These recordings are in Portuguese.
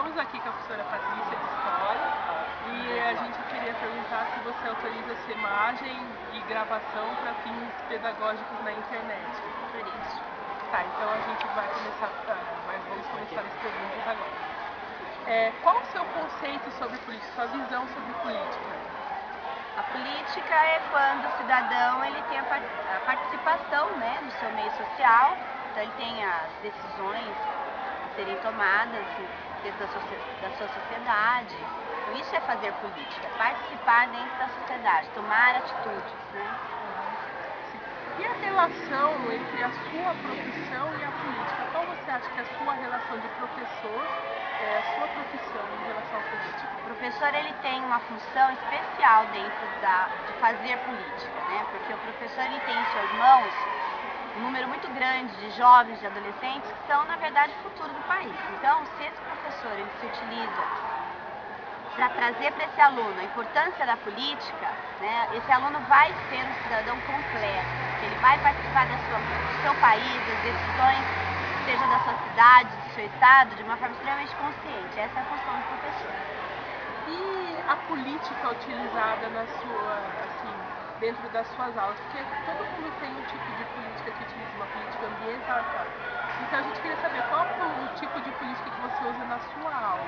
Estamos aqui com a professora Patrícia de História e a gente queria perguntar se você autoriza essa imagem e gravação para fins pedagógicos na internet. Autorizo. Tá, então a gente vai começar, vamos começar as perguntas agora. Qual o seu conceito sobre política, sua visão sobre política? A política é quando o cidadão ele tem a participação, né, no seu meio social, então ele tem as decisões a serem tomadas dentro da sua sociedade. Então isso é fazer política, participar dentro da sociedade, tomar atitudes, né? E a relação entre a sua profissão e a política? Qual você acha que é a sua relação de professor, a sua profissão em relação à política? O professor ele tem uma função especial dentro de fazer política, né? Porque o professor ele tem em suas mãos um número muito grande de jovens, de adolescentes que são, na verdade, o futuro do país. Então, se esse professor ele se utiliza para trazer para esse aluno a importância da política, né, esse aluno vai ser um cidadão completo, ele vai participar do seu país, das decisões, seja da sua cidade, do seu estado, de uma forma extremamente consciente. Essa é a função do professor. E a política utilizada na sua, assim, dentro das suas aulas? Porque todo mundo tem um tipo de política que utiliza, uma política ambiental, claro. Então a gente queria saber qual é o tipo de política que você usa na sua aula.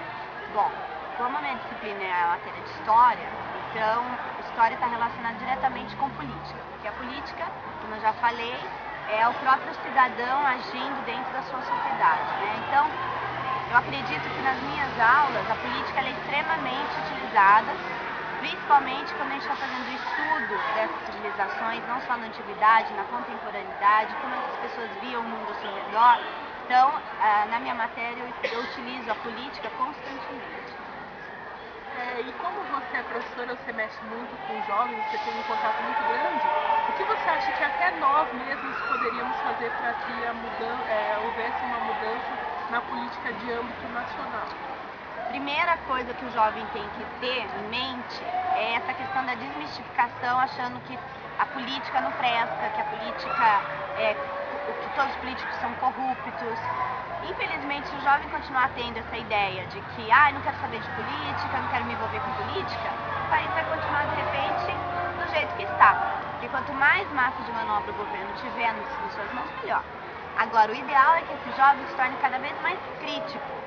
Bom, como a minha disciplina é a matéria de história, então história está relacionada diretamente com política, porque a política, como eu já falei, é o próprio cidadão agindo dentro da sua sociedade, né? Então, eu acredito que nas minhas aulas a política é extremamente utilizada, principalmente quando a gente está fazendo o estudo dessas civilizações, não só na antiguidade, na contemporaneidade, como essas pessoas viam o mundo ao seu redor. Então, na minha matéria eu utilizo a política constantemente. E como você é professora, você mexe muito com jovens, você tem um contato muito grande, o que você acha que até nós mesmos poderíamos fazer para que houvesse uma mudança na política de âmbito nacional? Primeira coisa que o jovem tem que ter em mente é essa questão da desmistificação, achando que a política não presta, que a política que todos os políticos são corruptos. Infelizmente, se o jovem continuar tendo essa ideia de que não quero saber de política, não quero me envolver com política, o país vai continuar de repente do jeito que está. Porque quanto mais massa de manobra o governo tiver nas suas mãos, melhor. Agora, o ideal é que esse jovem se torne cada vez mais crítico,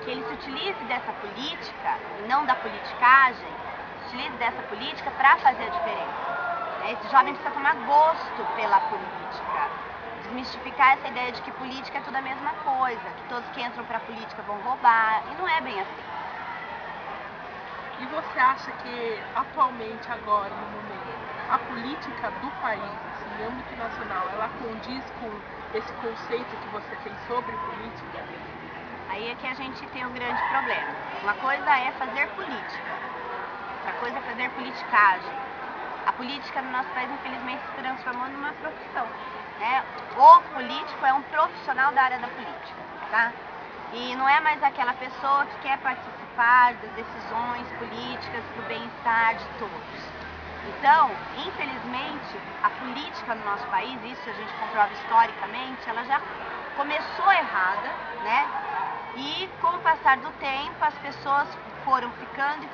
que ele se utilize dessa política, e não da politicagem, se utilize dessa política para fazer a diferença. Esse jovem precisa tomar gosto pela política, desmistificar essa ideia de que política é tudo a mesma coisa, que todos que entram para a política vão roubar, e não é bem assim. E você acha que atualmente, agora, no momento, a política do país, assim, em âmbito nacional, ela condiz com esse conceito que você tem sobre política? Aí é que a gente tem um grande problema. Uma coisa é fazer política, outra coisa é fazer politicagem. A política no nosso país, infelizmente, se transformou numa profissão, né? O político é um profissional da área da política, tá? E não é mais aquela pessoa que quer participar das decisões políticas para o bem-estar de todos. Então, infelizmente, a política no nosso país, isso a gente comprova historicamente, ela já começou errada, né? E com o passar do tempo, as pessoas foram ficando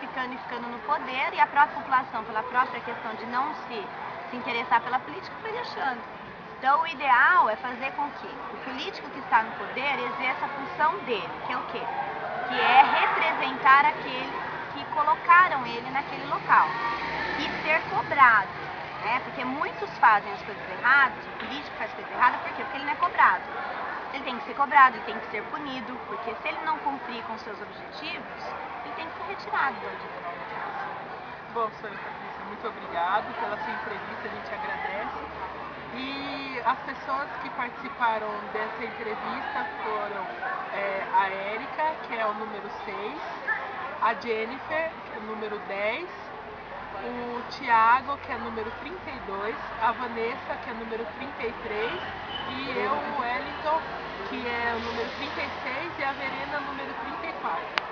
no poder, e a própria população, pela própria questão de não se interessar pela política, foi deixando. Então, o ideal é fazer com que o político que está no poder exerça a função dele, que é o quê? Que é representar aqueles que colocaram ele naquele local e ser cobrado, né? Porque muitos fazem as coisas erradas, o político faz coisas erradas, por quê? Porque ele não é cobrado. Ele tem que ser cobrado, ele tem que ser punido, porque se ele não cumprir com seus objetivos, ele tem que ser retirado do onde. Bom, senhora Patrícia, muito obrigado pela sua entrevista, a gente agradece. E as pessoas que participaram dessa entrevista foram a Érica, que é o número 6, a Jennifer, que é o número 10, o Thiago, que é o número 32, a Vanessa, que é o número 33, e eu, o Wellington, que é o número 36, e a Verena, número 34.